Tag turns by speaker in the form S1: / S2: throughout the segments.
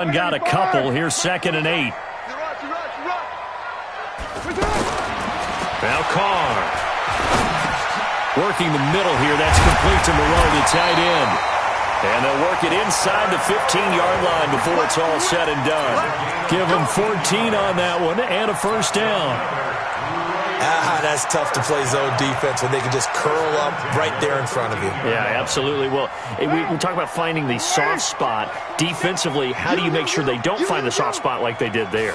S1: Got a couple. Here's 2nd and 8. Now Carr. Working the middle here. That's complete to Moreau, the tight end. And they'll work it inside the 15-yard line before it's all said and done. Give them 14 on that one and a first down.
S2: That's tough to play zone defense when they can just curl up right there in front of you.
S1: Yeah, absolutely. Well, we talk about finding the soft spot. Defensively, how do you make sure they don't find the soft spot like they did there?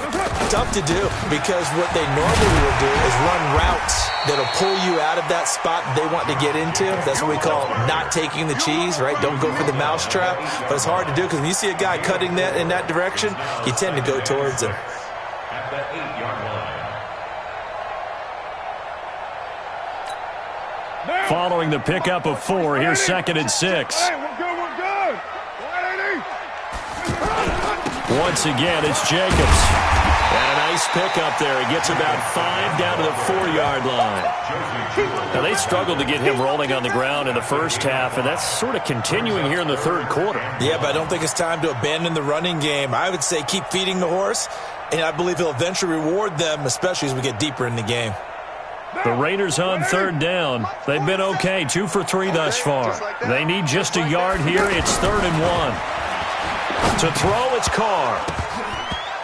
S2: Tough to do, because what they normally will do is run routes that'll pull you out of that spot they want to get into. That's what we call not taking the cheese, right? Don't go for the mousetrap. But it's hard to do because when you see a guy cutting that in that direction, you tend to go towards him.
S3: At the 8-yard line.
S1: Following the pickup of 4, here's 2nd and 6.
S4: Hey, we're good.
S1: Once again, it's Jacobs. And a nice pickup there. He gets about 5 down to the 4-yard line. Now, they struggled to get him rolling on the ground in the first half, and that's sort of continuing here in the third quarter.
S2: Yeah, but I don't think it's time to abandon the running game. I would say keep feeding the horse, and I believe he'll eventually reward them, especially as we get deeper in the game.
S1: The Raiders on 3rd down. They've been okay, 2 for 3 thus far. They need just a yard here. It's 3rd and 1. To throw, it's Carr.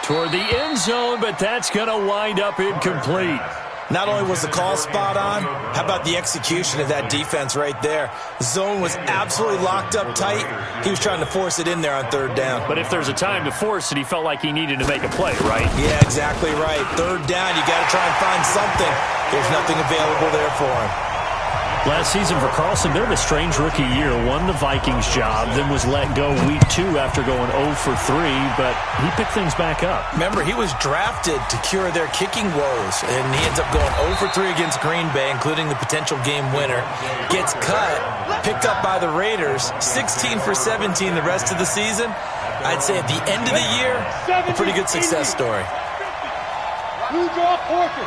S1: Toward the end zone, but that's going to wind up incomplete.
S2: Not only was the call spot on, how about the execution of that defense right there? The zone was absolutely locked up tight. He was trying to force it in there on 3rd down.
S1: But if there's a time to force it, he felt like he needed to make a play, right?
S2: Yeah, exactly right. 3rd down, you got to try and find something. There's nothing available there for him.
S1: Last season for Carlson, bit of a strange rookie year. Won the Vikings job, then was let go week 2 after going 0 for 3, but he picked things back up.
S2: Remember, he was drafted to cure their kicking woes, and he ends up going 0 for 3 against Green Bay, including the potential game winner. Gets cut, picked up by the Raiders, 16 for 17 the rest of the season. I'd say at the end of the year, a pretty good success story.
S4: Who's off horses?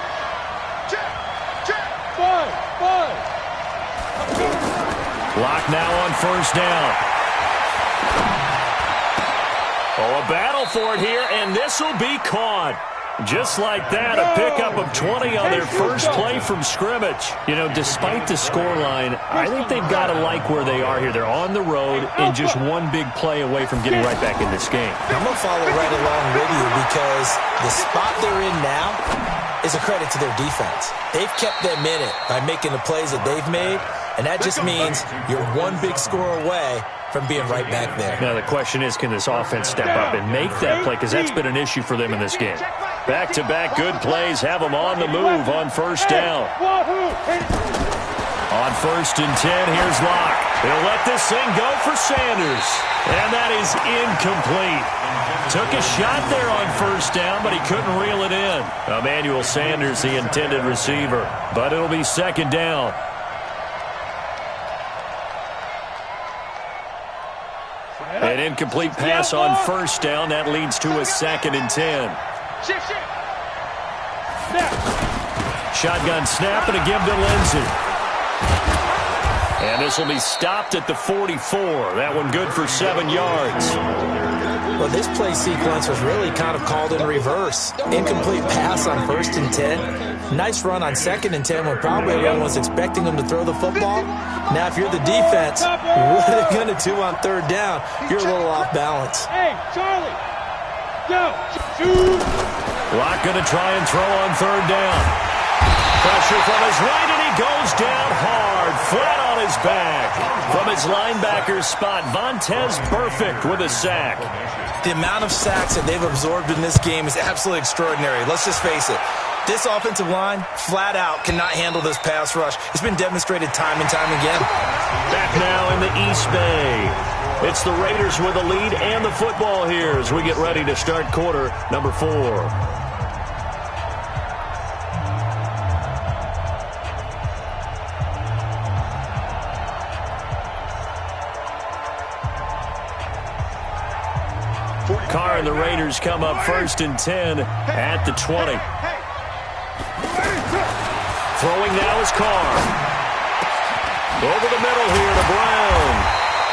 S4: Five.
S1: Clock now on 1st down. Oh, a battle for it here, and this will be caught. Just like that, a pickup of 20 on their first play from scrimmage. You know, despite the scoreline, I think they've got to like where they are here. They're on the road and just one big play away from getting right back in this game.
S2: I'm going to follow right along with you because the spot they're in now is a credit to their defense. They've kept them in it by making the plays that they've made, and that just means you're one big score away from being right back there.
S1: Now the question is, can this offense step up and make that play? Because that's been an issue for them in this game. Back-to-back good plays have them on the move on 1st down. On 1st and 10, here's Locke. He'll let this thing go for Sanders. And that is incomplete. Took a shot there on 1st down, but he couldn't reel it in. Emmanuel Sanders, the intended receiver. But it'll be 2nd down. An incomplete pass on 1st down. That leads to a 2nd and 10. Shotgun snap and a give to Lindsey. And this will be stopped at the 44. That one good for 7 yards.
S2: Well, this play sequence was really kind of called in reverse. Incomplete pass on 1st and 10. Nice run on 2nd and 10 when probably everyone was expecting them to throw the football. Now, if you're the defense, what are they going to do on 3rd down? You're a little off balance.
S4: Hey, Charlie, go.
S1: Locke going to try and throw on 3rd down. Pressure from his right, and he goes down hard, flat on his back. From his linebacker spot, Vontaze Burfict with a sack.
S2: The amount of sacks that they've absorbed in this game is absolutely extraordinary. Let's just face it. This offensive line, flat out, cannot handle this pass rush. It's been demonstrated time and time again.
S1: Back now in the East Bay. It's the Raiders with the lead and the football here as we get ready to start quarter number 4. Carr and the Raiders come up 1st and 10 at the 20. Throwing now is Carr. Over the middle here to Brown.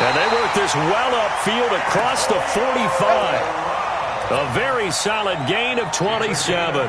S1: And they work this well upfield across the 45. A very solid gain of 27.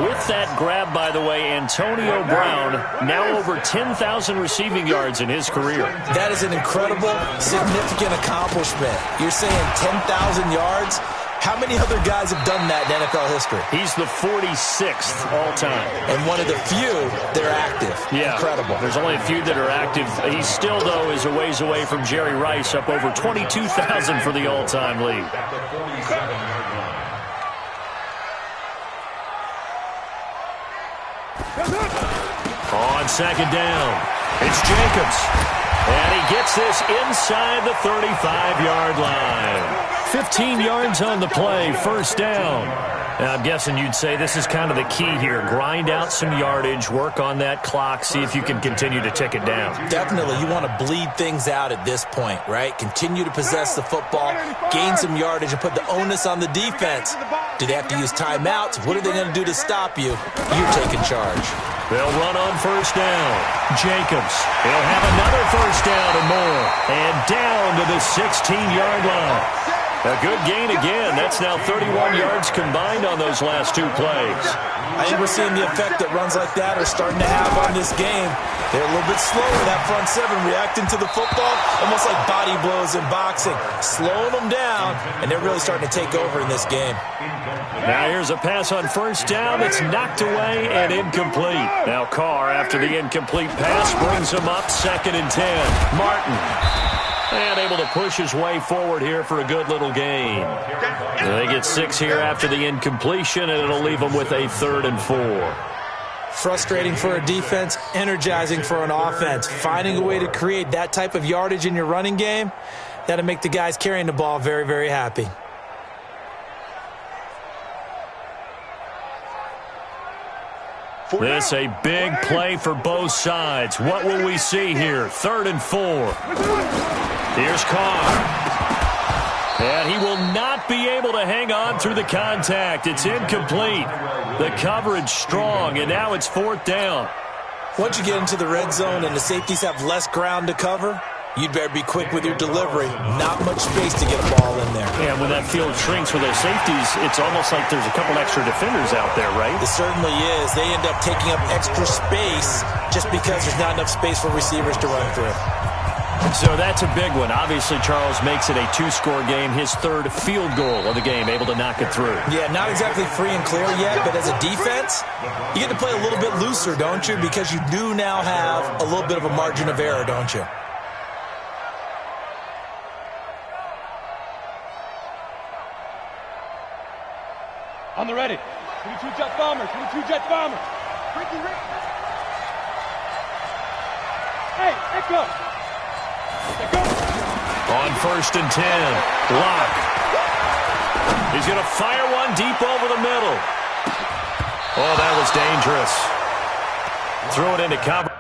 S1: With that grab, by the way, Antonio Brown now over 10,000 receiving yards in his career.
S2: That is an incredible, significant accomplishment. You're saying 10,000 yards? How many other guys have done that in NFL history?
S1: He's the 46th all-time.
S2: And one of the few that are active.
S1: Yeah.
S2: Incredible.
S1: There's only a few that are active. He still, though, is a ways away from Jerry Rice, up over 22,000 for the all-time lead. On second down, it's Jacobs. And he gets this inside the 35-yard line. 15 yards on the play, first down. Now, I'm guessing you'd say this is kind of the key here. Grind out some yardage, work on that clock, see if you can continue to tick it down.
S2: Definitely. You want to bleed things out at this point, right? Continue to possess the football, gain some yardage, and put the onus on the defense. Do they have to use timeouts? What are they going to do to stop you? You're taking charge.
S1: They'll run on first down. Jacobs. He'll have another first down and more. And down to the 16-yard line. A good gain again. That's now 31 yards combined on those last two plays.
S2: I think we're seeing the effect that runs like that are starting to have on this game. They're a little bit slower, that front seven, reacting to the football, almost like body blows in boxing, slowing them down, and they're really starting to take over in this game.
S1: Now here's a pass on first down that's knocked away and incomplete. Now Carr, after the incomplete pass, brings him up 2nd and 10. Martin. And able to push his way forward here for a good little gain. They get 6 here after the incompletion, and it'll leave them with a 3rd and 4.
S2: Frustrating for a defense, energizing for an offense. Finding a way to create that type of yardage in your running game, that'll make the guys carrying the ball very, very happy.
S1: This a big play for both sides. What will we see here? 3rd and 4. Here's Carr. And he will not be able to hang on through the contact. It's incomplete. The coverage strong, and now it's 4th down.
S2: Once you get into the red zone and the safeties have less ground to cover, you'd better be quick with your delivery. Not much space to get a ball in there.
S1: Yeah, when that field shrinks with those safeties, it's almost like there's a couple extra defenders out there, right?
S2: It certainly is. They end up taking up extra space just because there's not enough space for receivers to run through.
S1: So that's a big one. Obviously, Charles makes it a 2-score game. His 3rd field goal of the game, able to knock it through.
S2: Yeah, not exactly free and clear yet, but as a defense, you get to play a little bit looser, don't you? Because you do now have a little bit of a margin of error, don't you?
S4: On the ready. 22 Jet Bomber. 22 Jet Bomber. Hey, Echo.
S1: On 1st and 10, Locke. He's going to fire one deep over the middle. Oh, that was dangerous. Throw it into cover.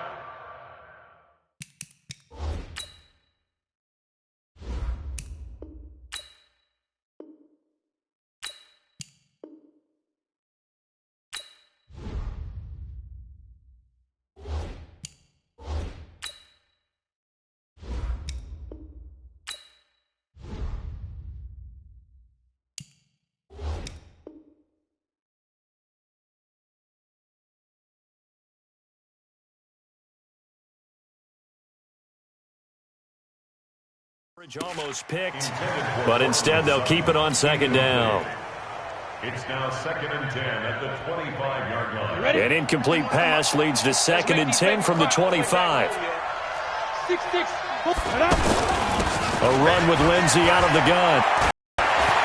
S1: Almost picked, but instead they'll keep it on 2nd down.
S3: It's now 2nd and 10 at the 25-yard line.
S1: An incomplete pass leads to 2nd and 10 from the 25. A run with Lindsey out of the gun.